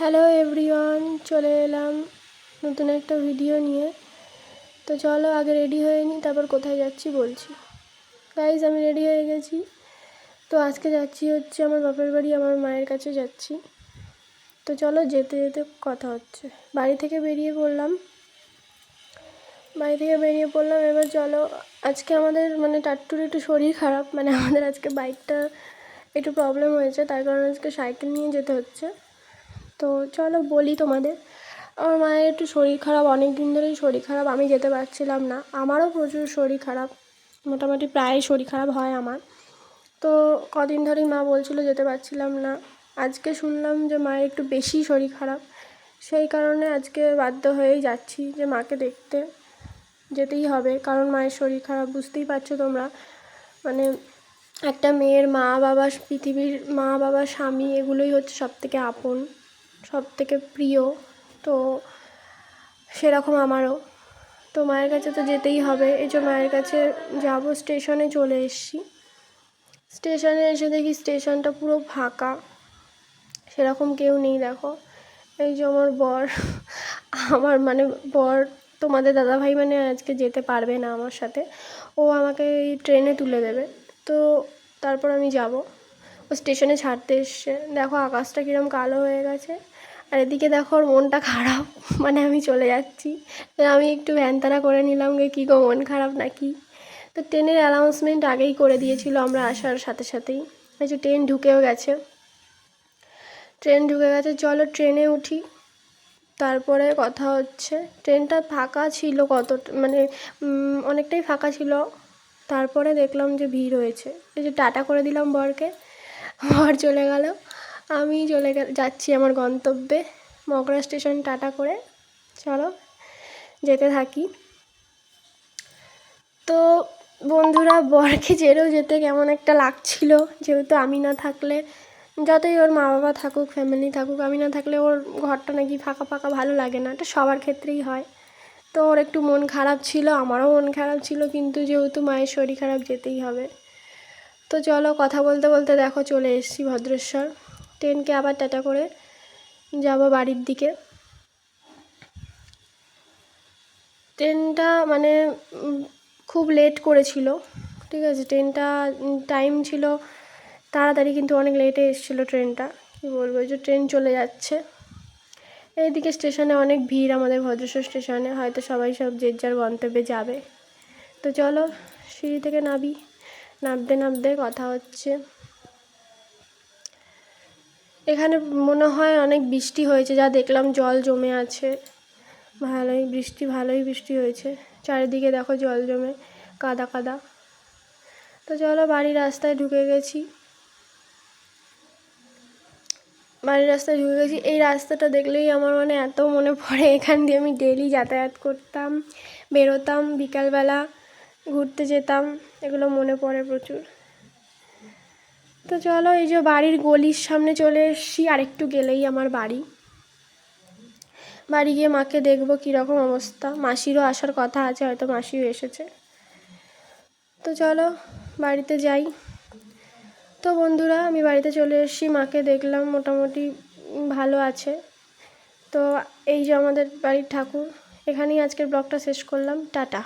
Hello everyone, চলে এলাম নতুন একটা ভিডিও নিয়ে। তো চলো আগে রেডি হয়ে নিই, তারপর কোথায় যাচ্ছি বলছি। গাইজ, আমি রেডি হয়ে গেছি। তো আজকে যাচ্ছি হচ্ছে আমার বাপের বাড়ি, আমার মায়ের কাছে যাচ্ছি। তো চলো যেতে যেতে কথা হচ্ছে। বাড়ি থেকে বেরিয়ে পড়লাম। এবার চলো, আজকে আমাদের টাট্টুর একটু শরীর খারাপ, আমাদের আজকে বাইকটা একটু প্রবলেম হয়েছে, তার কারণে আজকে সাইকেল নিয়ে যেতে হচ্ছে। তো চলো বলি তোমাদের, আমার মায়ের একটু শরীর খারাপ, অনেক দিন ধরেই শরীর খারাপ, আমি যেতে পারছিলাম না। আমারও প্রচুর শরীর খারাপ, মোটামুটি প্রায় শরীর খারাপ হয় আমার। তো কদিন ধরেই মা বলছিল যেতে পারছিলাম না। আজকে শুনলাম যে মায়ের একটু বেশি শরীর খারাপ, সেই কারণে আজকে বাধ্য হয়েই যাচ্ছি যে মাকে দেখতে যেতেই হবে, কারণ মায়ের শরীর খারাপ। বুঝতেই পারছো তোমরা, একটা মেয়ের মা বাবা, পৃথিবীর মা বাবা স্বামী এগুলোই হচ্ছে সবথেকে আপন, সবথেকে প্রিয়। তো সেরকম আমারও। তো মায়ের কাছে তো যেতেই হবে, এই যে মায়ের কাছে যাব। স্টেশনে চলে এসেছি। স্টেশনে এসে দেখি স্টেশনটা পুরো ফাঁকা, সেরকম কেউ নেই। দেখো, এই যে আমার বর, আমার বর, তোমাদের দাদাভাই আজকে যেতে পারবে না আমার সাথে। ও আমাকে এই ট্রেনে তুলে দেবে, তো তারপর আমি যাব। ও স্টেশনে ছাড়তে এসছে। দেখো আকাশটা কীরকম কালো হয়ে গেছে, আর এদিকে দেখো ওর মনটা খারাপ, আমি চলে যাচ্ছি। আমি একটু ভ্যানতারা করে নিলাম, কী গো মন খারাপ নাকি। তো ট্রেনের অ্যানাউন্সমেন্ট আগেই করে দিয়েছিল আমরা আসার সাথে সাথেই। এই যে ট্রেন ঢুকে গেছে। চলো ট্রেনে উঠি, তারপরে কথা হচ্ছে। ট্রেনটা ফাঁকা ছিল, অনেকটাই ফাঁকা ছিল। তারপরে দেখলাম যে ভিড় হয়েছে। এই যে টাটা করে দিলাম বরকে, বর চলে গেল, আমি যাচ্ছি আমার গন্তব্যে মগরা স্টেশন। টাটা করে চলো যেতে থাকি। তো বন্ধুরা, বরকে ছেড়েও যেতে কেমন একটা লাগছিল, যেহেতু আমি না থাকলে, যতই ওর মা বাবা থাকুক, ফ্যামিলি থাকুক, আমি না থাকলে ওর ঘরটা নাকি ফাঁকা ফাঁকা ভালো লাগে না। এটা সবার ক্ষেত্রেই হয়। তো ওর একটু মন খারাপ ছিল, আমারও মন খারাপ ছিল, কিন্তু যেহেতু মায়ের শরীর খারাপ যেতেই হবে। তো চলো কথা বলতে বলতে দেখো চলে এসেছি ভদ্রেশ্বর। ট্রেনকে আবার টাটা করে যাব বাড়ির দিকে। ট্রেনটা খুব লেট করেছিল, ঠিক আছে। ট্রেনটা টাইম ছিল তাড়াতাড়ি, কিন্তু অনেক লেটে এসেছিলো ট্রেনটা। কী বলবো, এই যে ট্রেন চলে যাচ্ছে। এইদিকে স্টেশনে অনেক ভিড়, আমাদের ভদ্রেশ্বর স্টেশনে, হয়তো সবাই সব যে যার গন্তব্যে যাবে। তো চলো সিঁড়ি থেকে নামতে নামতে কথা হচ্ছে। এখানে মনে হয় অনেক বৃষ্টি হয়েছে, যা দেখলাম জল জমে আছে। ভালোই বৃষ্টি হয়েছে, চারিদিকে দেখো জল জমে কাদা কাদা। তো চলো বাড়ির রাস্তায় ঢুকে গেছি। এই রাস্তাটা দেখলেই আমার এত মনে পড়ে, এখান দিয়ে আমি ডেলি যাতায়াত করতাম, বেরোতাম, বিকালবেলা ঘুরতে যেতাম, এগুলো মনে পড়ে প্রচুর। তো চলো এই যে বাড়ির গলির সামনে চলে এসেছি, আর একটু গেলেই আমার বাড়ি গিয়ে মাকে দেখবো কীরকম অবস্থা। মাসিরও আসার কথা আছে, হয়তো মাসিও এসেছে। তো চলো বাড়িতে যাই। তো বন্ধুরা, আমি বাড়িতে চলে এসেছি, মাকে দেখলাম মোটামুটি ভালো আছে। তো এই যে আমাদের বাড়ির ঠাকুর। এখানেই আজকের ব্লগটা শেষ করলাম। টাটা।